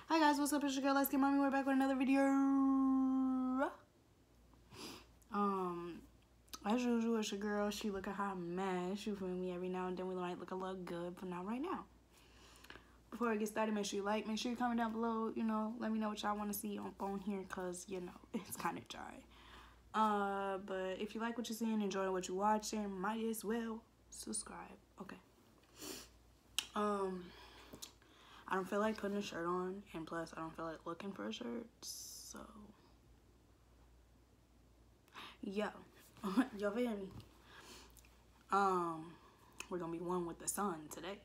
Hi guys, what's up? It's your girl, Let's Get Mommy. We're back with another video. As usual, it's your girl. She look a hot mess. You feel me? Every now and then we might look a little good, but not right now. Before we get started, make sure you like, make sure you comment down below. You know, let me know what y'all want to see on here, cause you know it's kind of dry. But if you like what you're seeing, enjoy what you're watching, might as well subscribe. Okay. I don't feel like putting a shirt on, and plus I don't feel like looking for a shirt, so yeah. Y'all feel me? We're gonna be one with the sun today.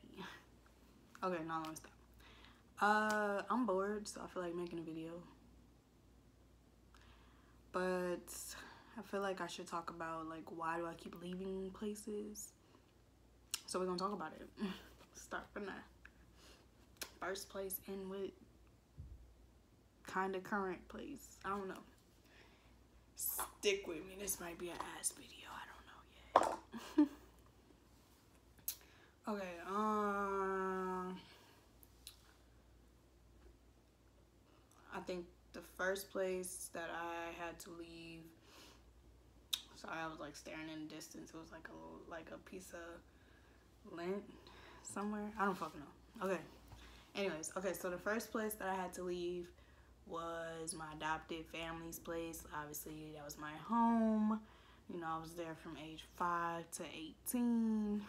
Okay, now let me stop. I'm bored, so I feel like making a video, but I feel like I should talk about like why do I keep leaving places, so we're gonna talk about it. Start from that first place and with kind of current place. I don't know. Stick with me. This might be an ass video. I don't know yet. Okay. I think the first place that I had to leave. Sorry, I was like staring in the distance. It was like a piece of lint somewhere. I don't fucking know. Okay. Anyways, okay. So the first place that I had to leave was my adopted family's place. Obviously, that was my home. You know, I was there from age 5 to 18.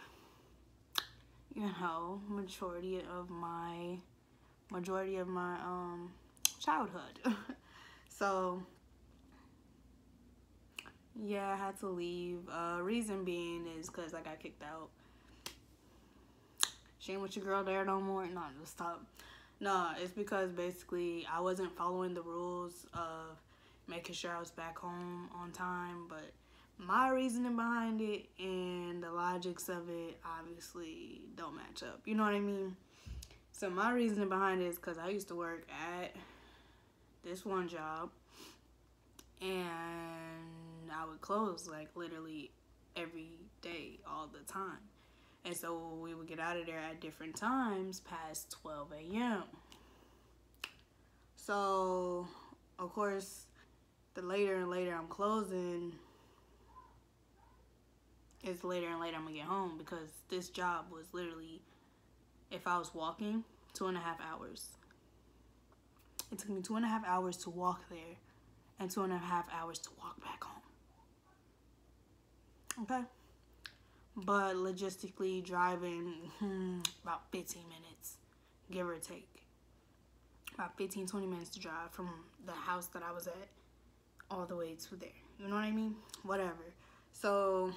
You know, majority of my childhood. So yeah, I had to leave. Reason being is because I got kicked out. She ain't with your girl there no more. No, just stop. No, it's because basically I wasn't following the rules of making sure I was back home on time, but my reasoning behind it and the logics of it obviously don't match up. You know what I mean? So my reasoning behind it is because I used to work at this one job and I would close like literally every day all the time. And so we would get out of there at different times past 12 a.m. So, of course, the later and later I'm closing, it's later and later I'm going to get home, because this job was literally, if I was walking, 2.5 hours. It took me 2.5 hours to walk there and 2.5 hours to walk back home. Okay? But logistically driving about 15 minutes, give or take. About 15-20 minutes to drive from the house that I was at all the way to there. You know what I mean? Whatever. So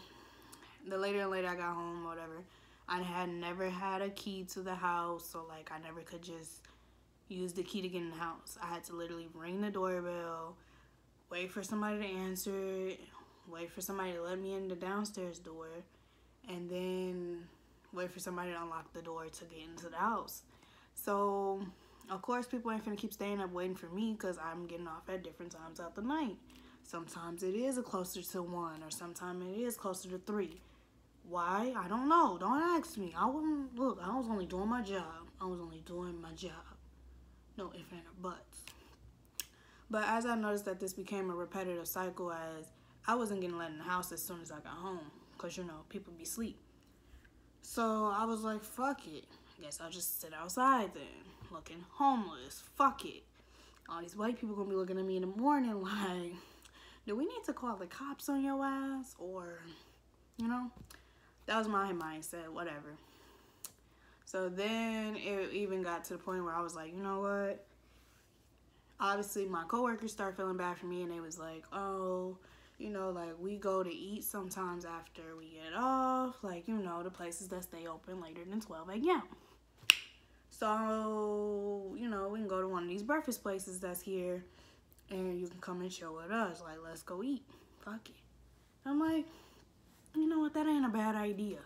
the later and later I got home, whatever, I had never had a key to the house, so like I never could just use the key to get in the house. I had to literally ring the doorbell, wait for somebody to answer it, wait for somebody to let me in the downstairs door, and then wait for somebody to unlock the door to get into the house. So, of course, people ain't finna keep staying up waiting for me, because I'm getting off at different times out the night. Sometimes it is closer to 1, or sometimes it is closer to 3. Why? I don't know. Don't ask me. I wouldn't. Look, I was only doing my job. No ifs, ands, or buts. But as I noticed that this became a repetitive cycle, as I wasn't getting let in the house as soon as I got home, because, you know, people be asleep. So I was like, fuck it. I guess I'll just sit outside then, looking homeless. Fuck it. All these white people gonna be looking at me in the morning like, do we need to call the cops on your ass? Or, you know, that was my mindset, whatever. So then it even got to the point where I was like, you know what? Obviously, my coworkers started feeling bad for me, and they was like, oh, you know, like, we go to eat sometimes after we get off. Like, you know, the places that stay open later than 12 a.m. So, you know, we can go to one of these breakfast places that's here, and you can come and chill with us. Like, let's go eat. Fuck it. I'm like, you know what? That ain't a bad idea.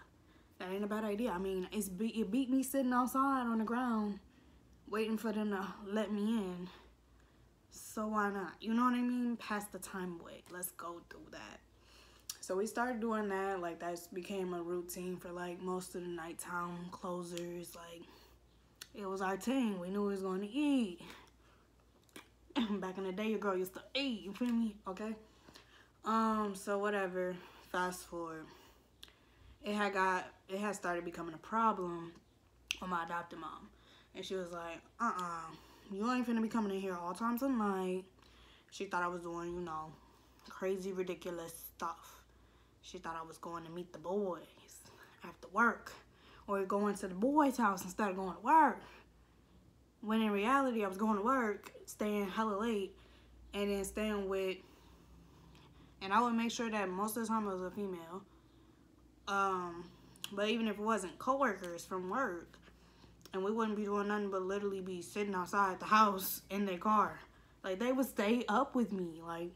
That ain't a bad idea. I mean, it beat me sitting outside on the ground waiting for them to let me in. So why not? You know what I mean? Pass the time away. Let's go do that. So we started doing that. Like, that became a routine for like most of the nighttime closers. Like, it was our thing. We knew we was going to eat. Back in the day, your girl used to eat. You feel me? Okay. So whatever. Fast forward. It had started becoming a problem with my adopted mom, and she was like, you ain't finna be coming in here all times of night. She thought I was doing, crazy, ridiculous stuff. She thought I was going to meet the boys after work, or going to the boys' house instead of going to work. When in reality, I was going to work, staying hella late, and then staying with, and I would make sure that most of the time it was a female. But even if it wasn't, coworkers from work, and we wouldn't be doing nothing but literally be sitting outside the house in their car. Like, they would stay up with me. Like,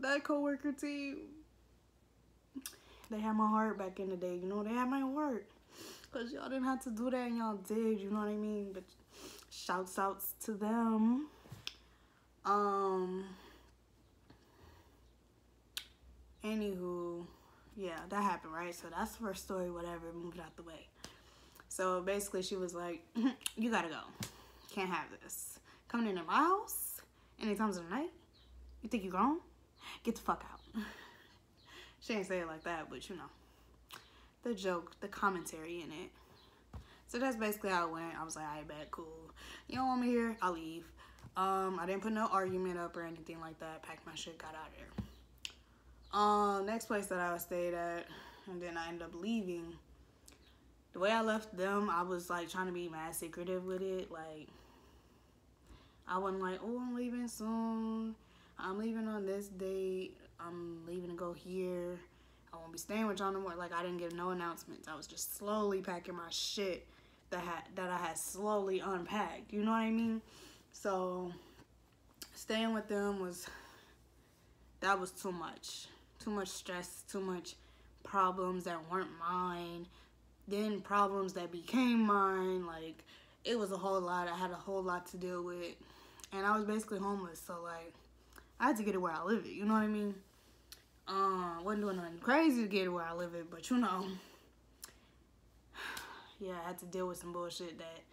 that coworker team, they had my heart back in the day. They had my heart. Because y'all didn't have to do that, and y'all did, you know what I mean? But shouts outs to them. Anywho, yeah, that happened, right? So that's the first story, whatever, moved out the way. So basically, she was like, you gotta go. Can't have this. Coming into my house any times of the night? You think you grown? Get the fuck out. She ain't say it like that, but the joke, the commentary in it. So that's basically how it went. I was like, alright, bet, cool. You don't want me here? I'll leave. I didn't put no argument up or anything like that. Packed my shit, got out of there. Next place that I stayed at, and then I ended up leaving. The way I left them, I was like trying to be mad secretive with it. Like, I wasn't like, oh, I'm leaving soon. I'm leaving on this date. I'm leaving to go here. I won't be staying with y'all no more. Like, I didn't give no announcements. I was just slowly packing my shit that I had slowly unpacked. You know what I mean? So, staying with them was too much. Too much stress, too much problems that weren't mine. Then problems that became mine. Like, it was a whole lot. I had a whole lot to deal with. And I was basically homeless. So, like, I had to get it where I live it. You know what I mean? Wasn't doing nothing crazy to get it where I live it. But, yeah, I had to deal with some bullshit that,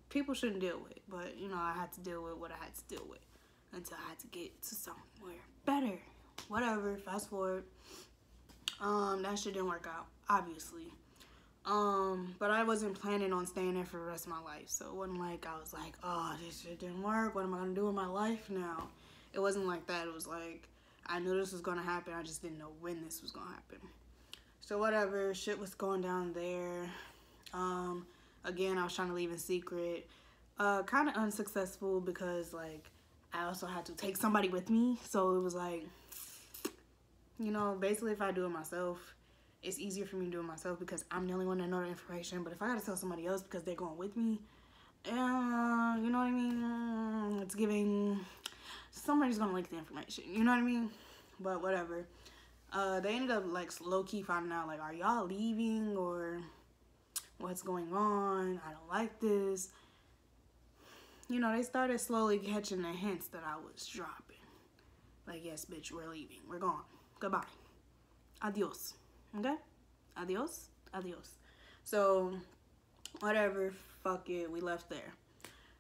people shouldn't deal with. But, I had to deal with what I had to deal with until I had to get to somewhere better. Whatever. Fast forward. That shit didn't work out, obviously. But I wasn't planning on staying there for the rest of my life. So it wasn't like I was like, oh, this shit didn't work. What am I going to do with my life now? It wasn't like that. It was like, I knew this was going to happen. I just didn't know when this was going to happen. So whatever, shit was going down there. Again, I was trying to leave in secret. Kind of unsuccessful because, like, I also had to take somebody with me. So it was like, basically if I do it myself, it's easier for me to do it myself because I'm the only one that know the information. But if I gotta tell somebody else because they're going with me, you know what I mean? It's giving, somebody's gonna leak the information, you know what I mean? But whatever. They ended up, like, low-key finding out, like, are y'all leaving or what's going on? I don't like this. They started slowly catching the hints that I was dropping. Like, yes, bitch, we're leaving. We're gone. Goodbye. Adios. Okay? Adios. Adios. So, whatever. Fuck it. We left there.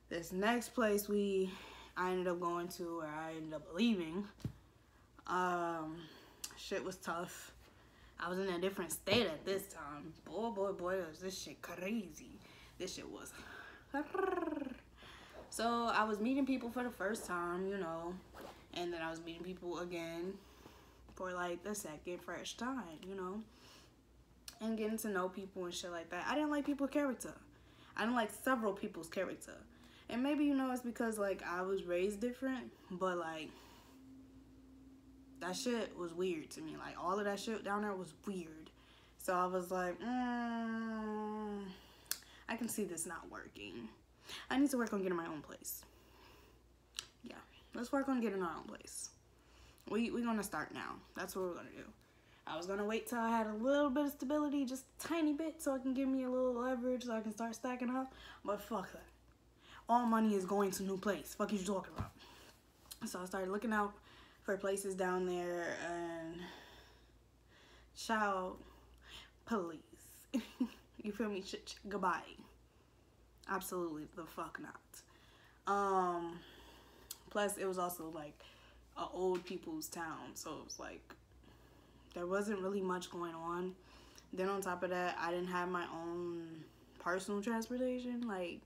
This next place I ended up going to, or I ended up leaving, shit was tough. I was in a different state at this time. Boy, was this shit crazy. This shit was... So, I was meeting people for the first time, and then I was meeting people again for, like, the second fresh time, and getting to know people and shit like that. I didn't like people's character. I didn't like several people's character. And maybe, it's because, like, I was raised different, but, like, that shit was weird to me. Like, all of that shit down there was weird. So I was like, I can see this not working. I need to work on getting my own place. Yeah, let's work on getting our own place. We're gonna start now. That's what we're gonna do. I was gonna wait till I had a little bit of stability, just a tiny bit, so it can give me a little leverage so I can start stacking up. But fuck that. All money is going to new place. Fuck you talking about? So I started looking out for places down there, and child, please. You feel me? Goodbye. Absolutely the fuck not. Plus, it was also like a old people's town, so it was like there wasn't really much going on. Then on top of that, I didn't have my own personal transportation. Like,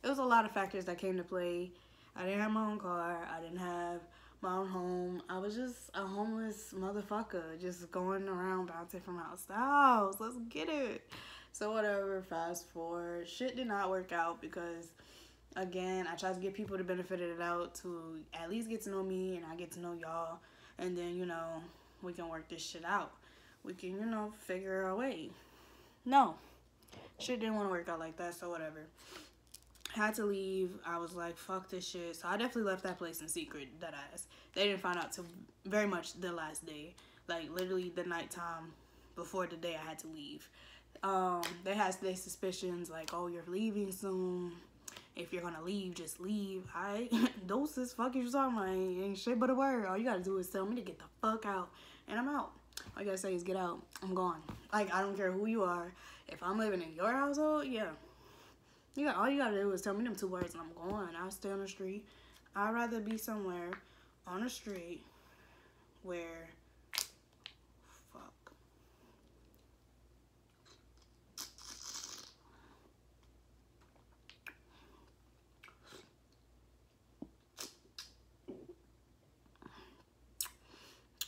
it was a lot of factors that came to play. I didn't have my own car. I didn't have my own home. I was just a homeless motherfucker, just going around bouncing from house to house. Let's get it. So whatever, fast forward. Shit did not work out because, again, I tried to give people the benefit of the doubt to at least get to know me and I get to know y'all. And then, you know, we can work this shit out. We can, you know, figure our way. No. Shit didn't want to work out like that, so whatever. Had to leave. I was like, fuck this shit. So I definitely left that place in secret, that ass. They didn't find out till very much the last day. Like, literally the nighttime before the day I had to leave. They had their suspicions, like, oh, you're leaving soon. If you're gonna leave, just leave. Doses, fuck you talking about? Ain't shit but a word. All you gotta do is tell me to get the fuck out. And I'm out. All you gotta say is get out. I'm gone. Like, I don't care who you are. If I'm living in your household, yeah. All you gotta do is tell me them 2 words and I'm going. I'll stay on the street. I'd rather be somewhere on the street where, fuck.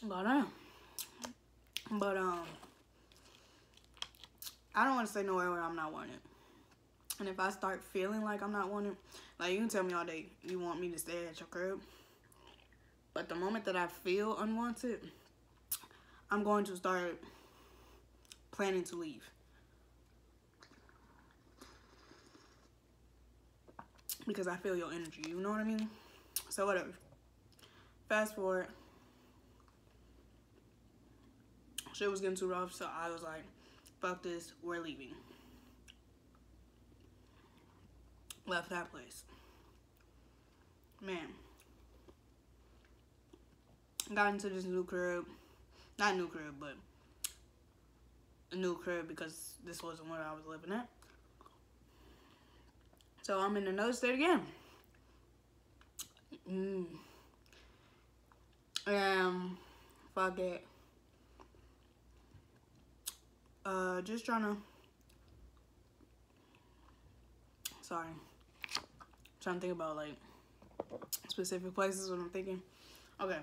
But I don't want to stay nowhere where I'm not wanted. And if I start feeling like I'm not wanted, like, you can tell me all day you want me to stay at your crib. But the moment that I feel unwanted, I'm going to start planning to leave. Because I feel your energy, you know what I mean? So whatever. Fast forward. Shit was getting too rough, so I was like, fuck this, we're leaving. Left that place. Man. Got into this new crib. Not new crib, but a new crib because this wasn't where I was living at. So I'm in another state again. Fuck it. Just trying to think about, like, specific places what I'm thinking. Okay.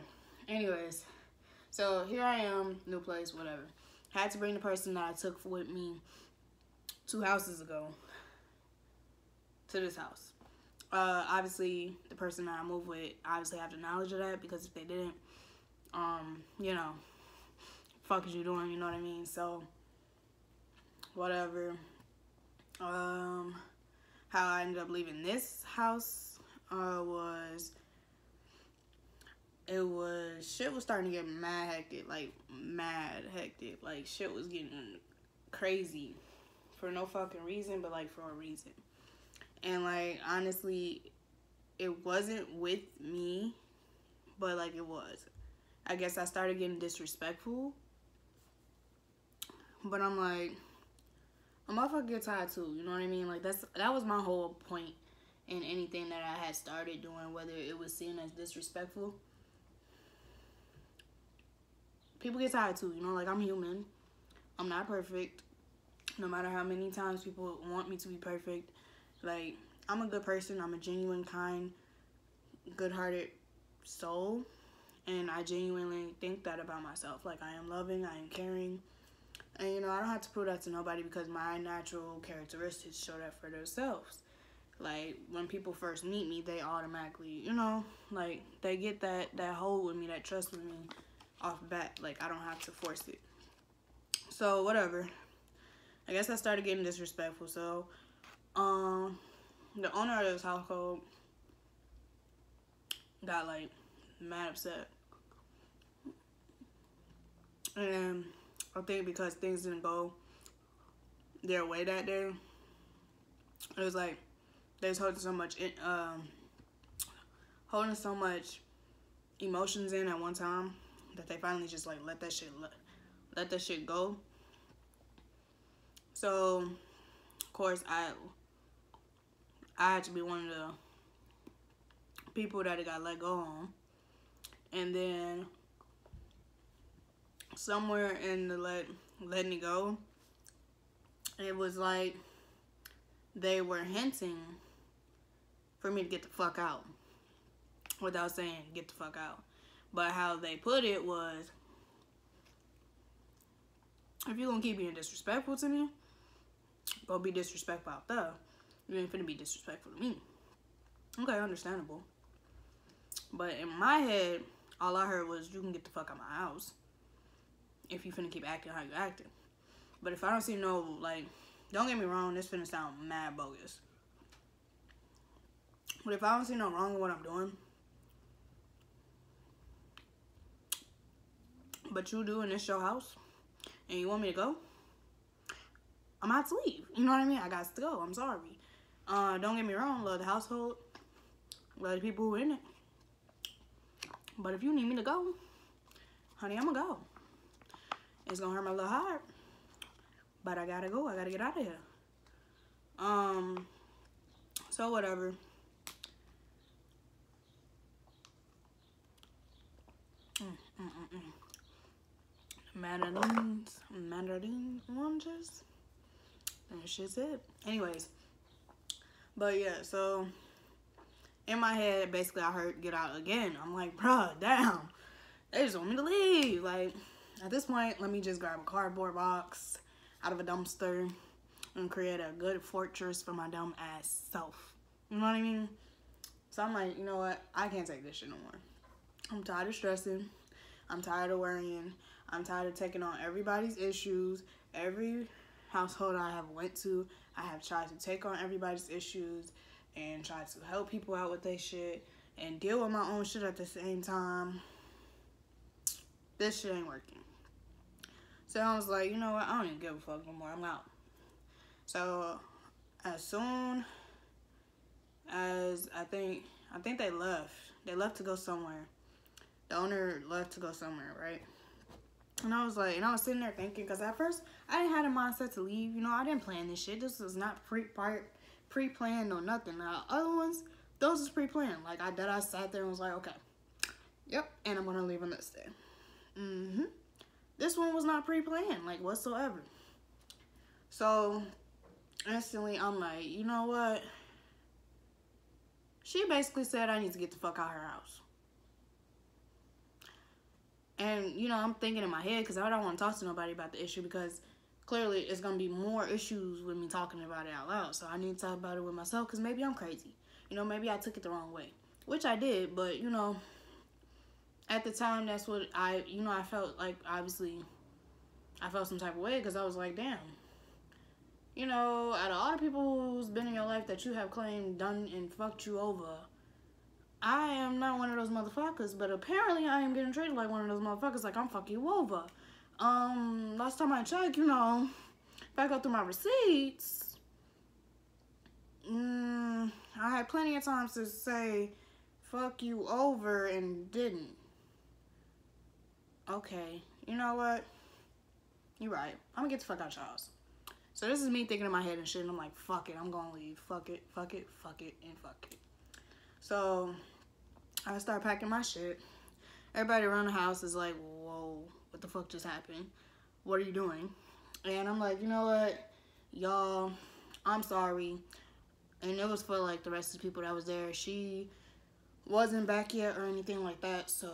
Anyways. So, here I am. New place, whatever. Had to bring the person that I took with me 2 houses ago to this house. Obviously, the person that I moved with obviously have the knowledge of that because if they didn't, you know, fuck is you doing, you know what I mean? So, whatever. How I ended up leaving this house shit was starting to get mad hectic. Like, shit was getting crazy for no fucking reason, but, like, for a reason. And, like, honestly, it wasn't with me, but, like, it was. I guess I started getting disrespectful, but I'm like, a motherfucker get tired too, you know what I mean? Like, that was my whole point in anything that I had started doing, whether it was seen as disrespectful. People get tired too, you know, like, I'm human. I'm not perfect. No matter how many times people want me to be perfect. Like, I'm a good person. I'm a genuine, kind, good-hearted soul. And I genuinely think that about myself. Like, I am loving, I am caring. And, you know, I don't have to prove that to nobody because my natural characteristics show that for themselves. Like, when people first meet me, they automatically, you know, like, they get that hold with me, that trust with me off the bat. Like, I don't have to force it. So, whatever. I guess I started getting disrespectful. So, the owner of this household got, like, mad upset. And I think because things didn't go their way that day, it was like they was holding so much emotions in at one time that they finally just, like, let that shit go. So, of course, I had to be one of people that got let go on. And then somewhere in the letting it go, it was like they were hinting for me to get the fuck out without saying get the fuck out. But how they put it was, if you're gonna keep being disrespectful to me, go be disrespectful out there. You ain't finna be disrespectful to me. Okay, understandable. But in my head, all I heard was, you can get the fuck out of my house if you finna keep acting how you acting. But if I don't see no, like, don't get me wrong, this finna sound mad bogus. But if I don't see no wrong with what I'm doing, but you do and it's your house, and you want me to go, I'm gonna have to leave. You know what I mean? I got to go. I'm sorry. Don't get me wrong, love the household, love the people who are in it. But if you need me to go, honey, I'm gonna go. It's gonna hurt my little heart, but I gotta go. I gotta get out of here. So whatever. Mandarin oranges. That shit's it. Anyways. But yeah, so in my head, basically I heard get out again. I'm like, bruh, damn. They just want me to leave. Like, at this point, let me just grab a cardboard box out of a dumpster and create a good fortress for my dumb ass self. You know what I mean? So I'm like, you know what? I can't take this shit no more. I'm tired of stressing. I'm tired of worrying. I'm tired of taking on everybody's issues. Every household I have went to, I have tried to take on everybody's issues and try to help people out with their shit and deal with my own shit at the same time. This shit ain't working. So I was like, you know what? I don't even give a fuck no more. I'm out. So as soon as I think they left. They left to go somewhere. The owner left to go somewhere, right? And I was like, and I was sitting there thinking, because at first I didn't have a mindset to leave. You know, I didn't plan this shit. This was not pre-planned or nothing. Now, other ones, those is pre-planned. Like, I sat there and was like, okay, yep, and I'm going to leave on this day. This one was not pre-planned, like, whatsoever. So, instantly, I'm like, you know what? She basically said I need to get the fuck out of her house. And, you know, I'm thinking in my head, because I don't want to talk to nobody about the issue, because clearly it's going to be more issues with me talking about it out loud. So I need to talk about it with myself, because maybe I'm crazy. You know, maybe I took it the wrong way. Which I did, but, you know, at the time, that's what I felt like, obviously, I felt some type of way, because I was like, damn. You know, out of all the people who's been in your life that you have claimed, done, and fucked you over, I am not one of those motherfuckers, but apparently I am getting treated like one of those motherfuckers, like I'm fucking you over. Last time I checked, you know, if I go through my receipts, I had plenty of times to say fuck you over and didn't. Okay, you know what? You're right. I'm gonna get the fuck out of your house. So this is me thinking in my head and shit, and I'm like, fuck it, I'm gonna leave. Fuck it, fuck it, fuck it, and fuck it. So I start packing my shit. Everybody around the house is like, whoa, what the fuck just happened? What are you doing? And I'm like, you know what, y'all, I'm sorry. And it was for like the rest of the people that was there. She wasn't back yet or anything like that, so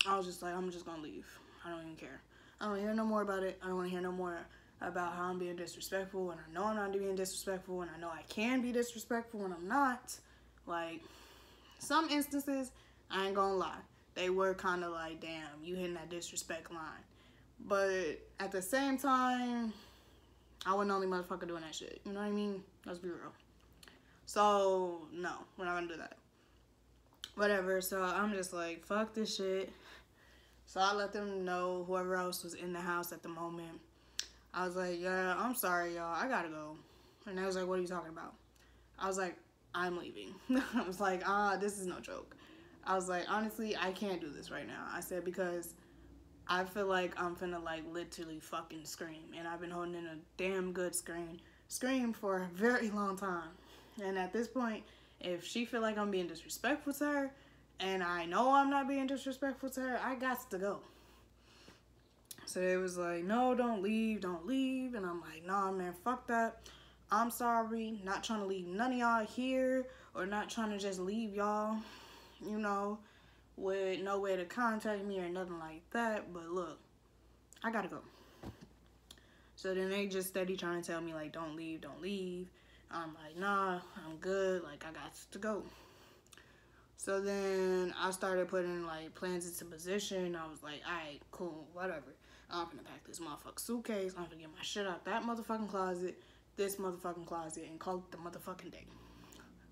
I was just like, I'm just gonna leave. I don't even care. I don't hear no more about it. I don't want to hear no more about how I'm being disrespectful, and I know I'm not being disrespectful, and I know I can be disrespectful when I'm not. Like, some instances, I ain't gonna lie, they were kind of like, damn, you hitting that disrespect line. But at the same time, I wasn't the only motherfucker doing that shit. You know what I mean? Let's be real. So, no, we're not gonna do that. Whatever, so I'm just like, fuck this shit. So I let them know, whoever else was in the house at the moment. I was like, yeah, I'm sorry, y'all. I gotta go. And I was like, what are you talking about? I was like, I'm leaving. I was like, this is no joke. I was like, honestly, I can't do this right now. I said, because I feel like I'm finna, like, literally fucking scream. And I've been holding in a damn good scream for a very long time. And at this point, If she feel like I'm being disrespectful to her, and I know I'm not being disrespectful to her, I got to go. So they was like, no, don't leave. And I'm like, nah, man, fuck that. I'm sorry. Not trying to leave none of y'all here, or not trying to just leave y'all, you know, with no way to contact me or nothing like that. But look, I gotta go. So then they just steady trying to tell me, like, don't leave. I'm like, nah, I'm good. Like, I got to go. So then I started putting, like, plans into position. I was like, all right, cool, whatever. I'm gonna pack this motherfucking suitcase. I'm gonna get my shit out that motherfucking closet, this motherfucking closet, and call it the motherfucking day.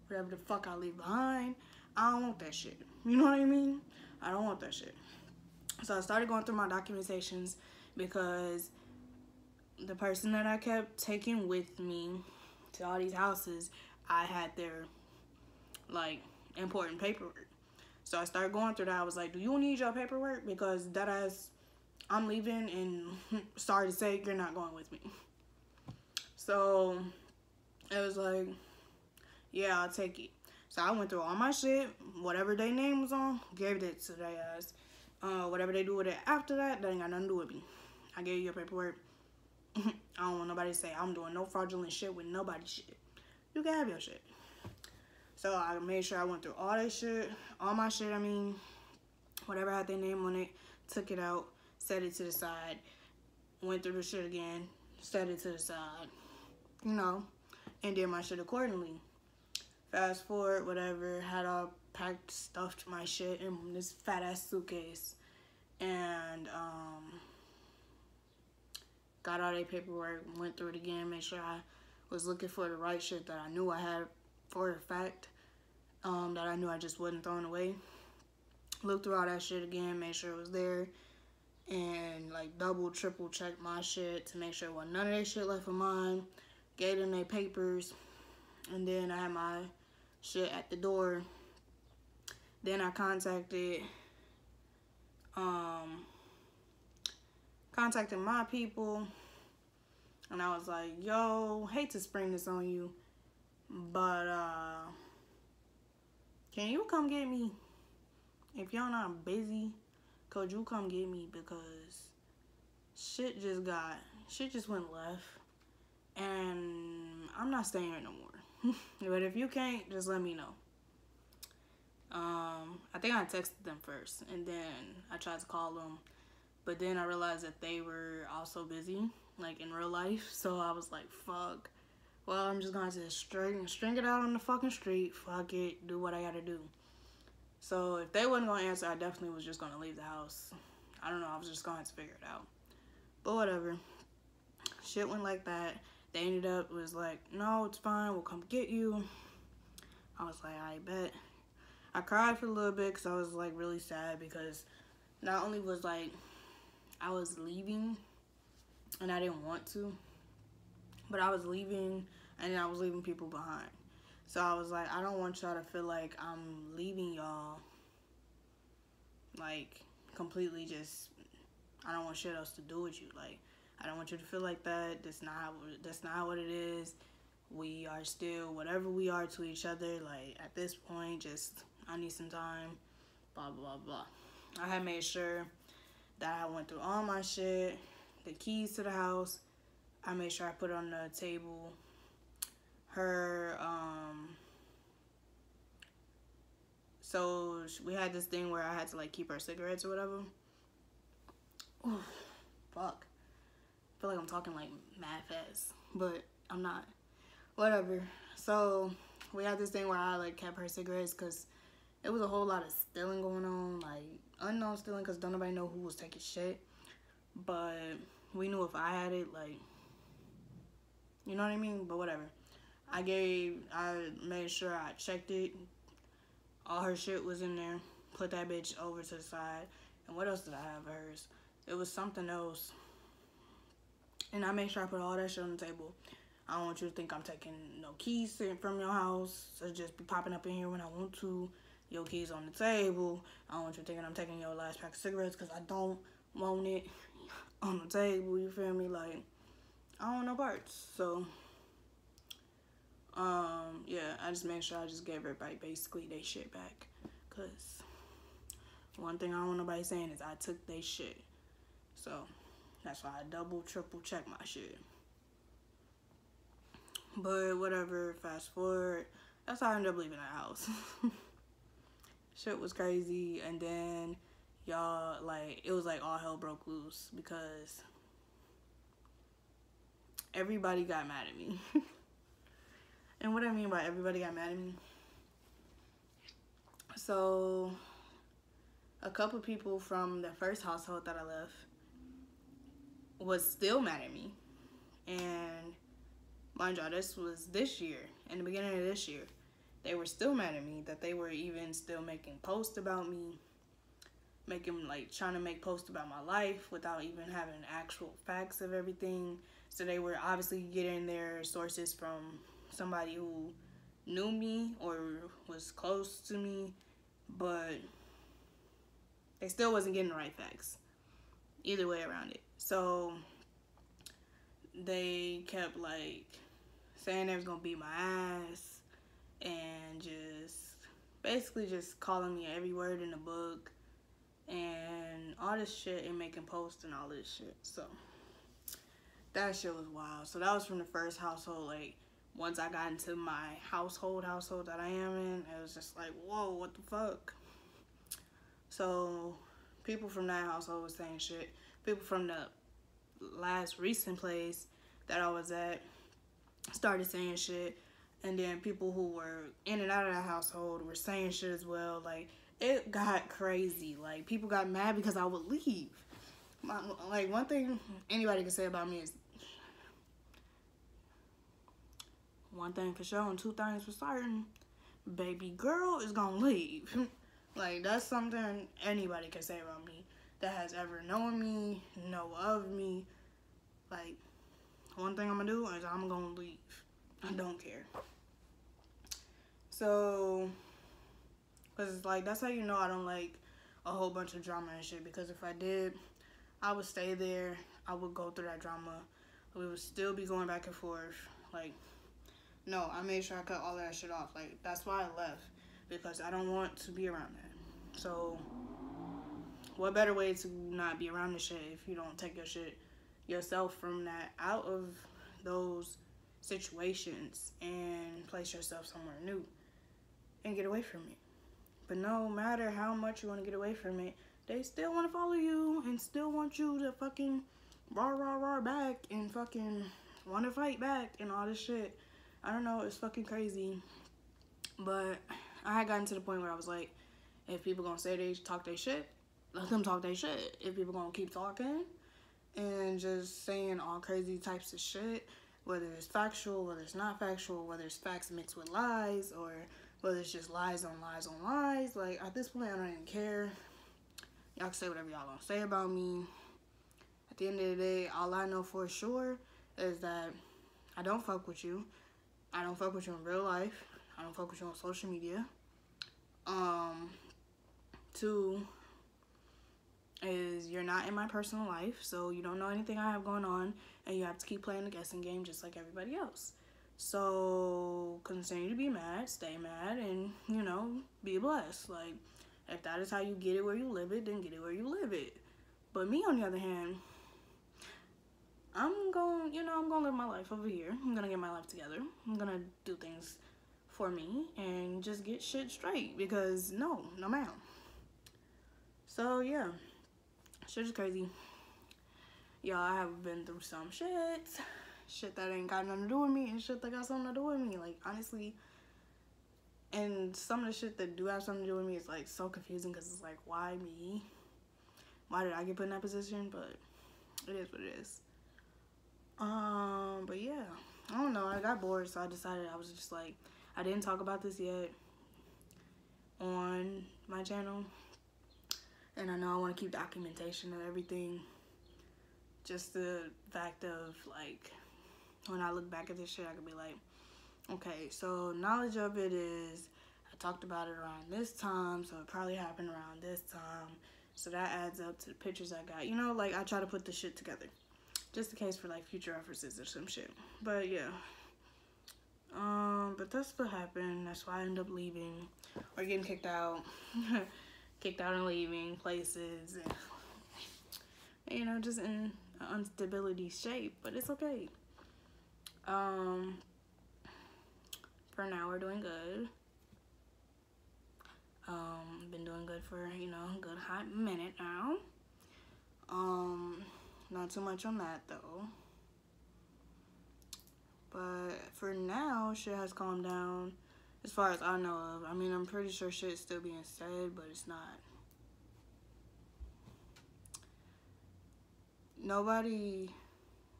Whatever the fuck I leave behind, I don't want that shit. You know what I mean? I don't want that shit. So I started going through my documentations because the person that I kept taking with me to all these houses, I had their, like, important paperwork. So I started going through that. I was like, do you need your paperwork? Because that ass, I'm leaving, and sorry to say, you're not going with me. So it was like, yeah, I'll take it. So I went through all my shit, whatever their name was on, gave it to their ass. Whatever they do with it after that, that ain't got nothing to do with me. I gave you your paperwork. I don't want nobody to say I'm doing no fraudulent shit with nobody's shit. You can have your shit. So I made sure I went through all that shit, all my shit, I mean, whatever had their name on it, took it out, set it to the side, went through the shit again, set it to the side, you know, and did my shit accordingly. Fast forward, whatever, had all packed, stuffed my shit in this fat ass suitcase, and got all their paperwork, went through it again, made sure I was looking for the right shit that I knew I had for a fact, that I knew I just wasn't throwing away. Looked through all that shit again, made sure it was there, and like double, triple checked my shit to make sure there wasn't none of that shit left of mine. Gave them their papers, and then I had my shit at the door. Then I contacted my people, and I was like, yo, hate to spring this on you, but can you come get me? If y'all not busy, could you come get me? Because shit just went left, and I'm not staying here no more. But if you can't, just let me know. I think I texted them first, and then I tried to call them, but then I realized that they were also busy, like in real life. So I was like, fuck. Well, I'm just gonna have to string it out on the fucking street. Fuck it, do what I gotta do. So if they wasn't gonna answer, I definitely was just gonna leave the house. I don't know, I was just gonna have to figure it out. But whatever. Shit went like that. They ended up, was like, no, it's fine, we'll come get you. I was like, I bet. I cried for a little bit because I was like really sad, because not only was like I was leaving and I didn't want to, but I was leaving and I was leaving people behind. So I was like, I don't want y'all to feel like I'm leaving y'all like completely just, I don't want shit else to do with you. Like, I don't want you to feel like that. That's not what it is. We are still whatever we are to each other. Like, at this point, just, I need some time, blah, blah, blah. I had made sure that I went through all my shit, the keys to the house. I made sure I put it on the table. So we had this thing where I had to like keep her cigarettes or whatever. Ooh, fuck. I feel like I'm talking like mad fast, but I'm not. Whatever. So we had this thing where I like kept her cigarettes because it was a whole lot of stealing going on, like unknown stealing, because don't nobody know who was taking shit. But we knew if I had it, like, you know what I mean? But whatever. I made sure I checked it. All her shit was in there. Put that bitch over to the side. And what else did I have of hers? It was something else. And I made sure I put all that shit on the table. I don't want you to think I'm taking no keys from your house. So just be popping up in here when I want to. Your keys on the table. I don't want you thinking I'm taking your last pack of cigarettes, because I don't want it on the table. You feel me? Like, I don't want no parts. So, Yeah, I just made sure I just gave everybody basically their shit back. Because one thing I don't want nobody saying is I took their shit. So that's why I double, triple check my shit. But whatever, fast forward. That's how I ended up leaving that house. Shit was crazy. And then y'all, like, it was like all hell broke loose because everybody got mad at me. And what I mean by everybody got mad at me, so a couple people from the first household that I left was still mad at me. And mind y'all, this was this year, in the beginning of this year. They were still mad at me that they were even still making posts about me, trying to make posts about my life without even having actual facts of everything. So they were obviously getting their sources from somebody who knew me or was close to me, but they still wasn't getting the right facts. Either way around it. So they kept like saying they was gonna beat my ass and just basically just calling me every word in the book and all this shit and making posts and all this shit. So that shit was wild. So that was from the first household. Like, once I got into my household that I am in, it was just like, whoa, what the fuck? So people from that household was saying shit. People from the last recent place that I was at started saying shit. And then people who were in and out of that household were saying shit as well. Like, it got crazy. Like, people got mad because I would leave. Like, one thing anybody can say about me is, one thing for sure and two things for certain, baby girl is gonna leave. Like, that's something anybody can say about me that has ever known me, know of me. Like, one thing I'm gonna do is I'm gonna leave. I don't care. So, because, like, that's how you know I don't like a whole bunch of drama and shit. Because if I did, I would stay there. I would go through that drama. We would still be going back and forth. Like, no, I made sure I cut all that shit off. Like, that's why I left. Because I don't want to be around that. So, what better way to not be around this shit if you don't take your shit yourself from that, out of those situations, and place yourself somewhere new and get away from it. But no matter how much you want to get away from it, they still want to follow you and still want you to fucking rah back and fucking want to fight back and all this shit. I don't know, it's fucking crazy. But I had gotten to the point where I was like, if people gonna say they talk their shit, let them talk their shit. If people gonna keep talking and just saying all crazy types of shit, whether it's factual, whether it's not factual, whether it's facts mixed with lies, or whether it's just lies on lies on lies, like, at this point, I don't even care. Y'all can say whatever y'all gonna say about me. At the end of the day, all I know for sure is that I don't fuck with you. I don't fuck with you in real life. I don't fuck with you on social media. 2 is you're not in my personal life, so you don't know anything I have going on, and you have to keep playing the guessing game just like everybody else. So continue to be mad, stay mad, and, you know, be blessed. Like, if that is how you get it where you live it, then get it where you live it. But me, on the other hand, I'm gonna live my life over here. I'm gonna get my life together. I'm gonna do things for me and just get shit straight, because no ma'am. So yeah, shit is crazy. Y'all, I have been through some shit that ain't got nothing to do with me, and shit that got something to do with me, like, honestly. And some of the shit that do have something to do with me is, like, so confusing, because it's like, why me? Why did I get put in that position? But it is what it is. But yeah, I don't know, I got bored, so I decided, I was just like, I didn't talk about this yet on my channel, and I know I want to keep documentation of everything. Just the fact of, like, when I look back at this shit, I could be like, okay, so knowledge of it is, I talked about it around this time, so it probably happened around this time, so that adds up to the pictures I got. You know, like, I try to put the shit together, just in case for, like, future references or some shit. But yeah, But that's what happened. That's why I ended up leaving or getting kicked out. Kicked out and leaving places. And, you know, just in instability shape. But it's okay. For now, we're doing good. Been doing good for, you know, a good hot minute now. Not too much on that, though. But for now, shit has calmed down as far as I know of. I mean, I'm pretty sure shit's still being said, but it's not. Nobody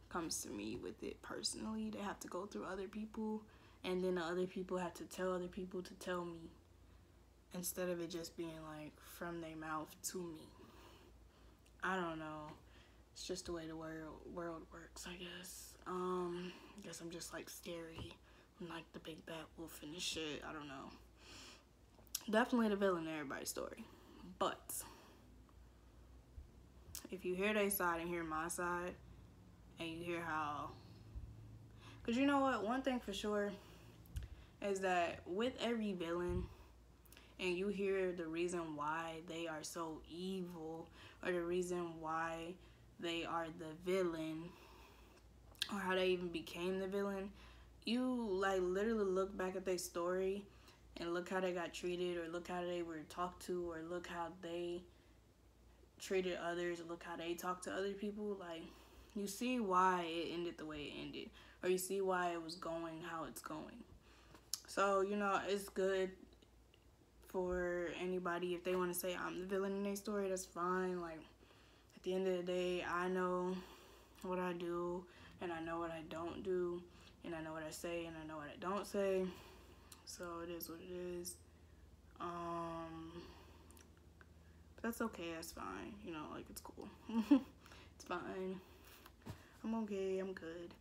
comes to me with it personally. They have to go through other people, and then the other people have to tell other people to tell me, instead of it just being like from their mouth to me. I don't know. It's just the way the world works, I guess. I guess I'm just like scary. I'm like the big bad wolf in this shit. I don't know. Definitely the villain in everybody's story. But if you hear their side and hear my side, and you hear how... Because you know what? One thing for sure is that with every villain, and you hear the reason why they are so evil, or the reason why they are the villain, or how they even became the villain, you like literally look back at their story and look how they got treated, or look how they were talked to, or look how they treated others, or look how they talked to other people. Like, you see why it ended the way it ended, or you see why it was going how it's going. So, you know, it's good for anybody if they want to say I'm the villain in their story. That's fine. Like, at the end of the day, I know what I do, and I know what I don't do, and I know what I say, and I know what I don't say. So it is what it is. But that's okay. That's fine. You know, like, it's cool. It's fine. I'm okay. I'm good.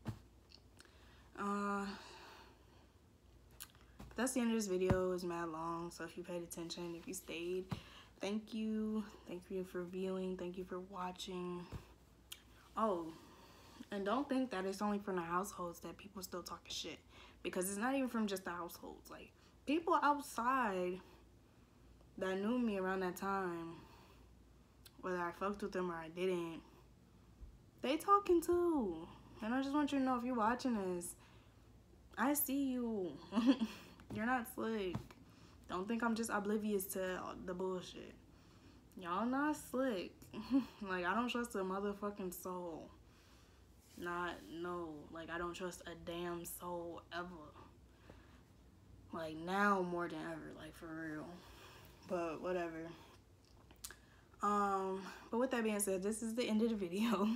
That's the end of this video. It was mad long, so if you paid attention, if you stayed, thank you. Thank you for viewing. Thank you for watching. Oh, and don't think that it's only from the households that people still talking shit, because it's not even from just the households. Like, people outside that knew me around that time, whether I fucked with them or I didn't, they talking too. And I just want you to know, if you're watching this, I see you. You're not slick. Don't think I'm just oblivious to the bullshit. Y'all not slick. Like, I don't trust a motherfucking soul. Like, I don't trust a damn soul ever. Like, now more than ever, like, for real. But whatever. But with that being said, this is the end of the video.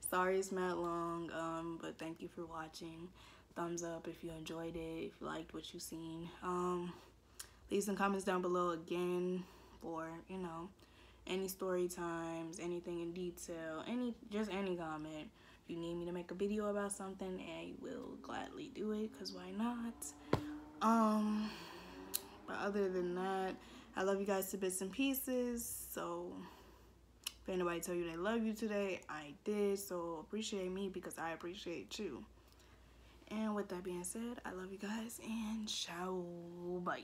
Sorry it's mad long, but thank you for watching. Thumbs up if you enjoyed it, if you liked what you seen. Leave some comments down below again for, you know, any story times, anything in detail, just any comment. If you need me to make a video about something, I will gladly do it, because why not? But other than that, I love you guys to bits and pieces. So if anybody tell you they love you today, I did. So appreciate me, because I appreciate you. And with that being said, I love you guys, and ciao, bye.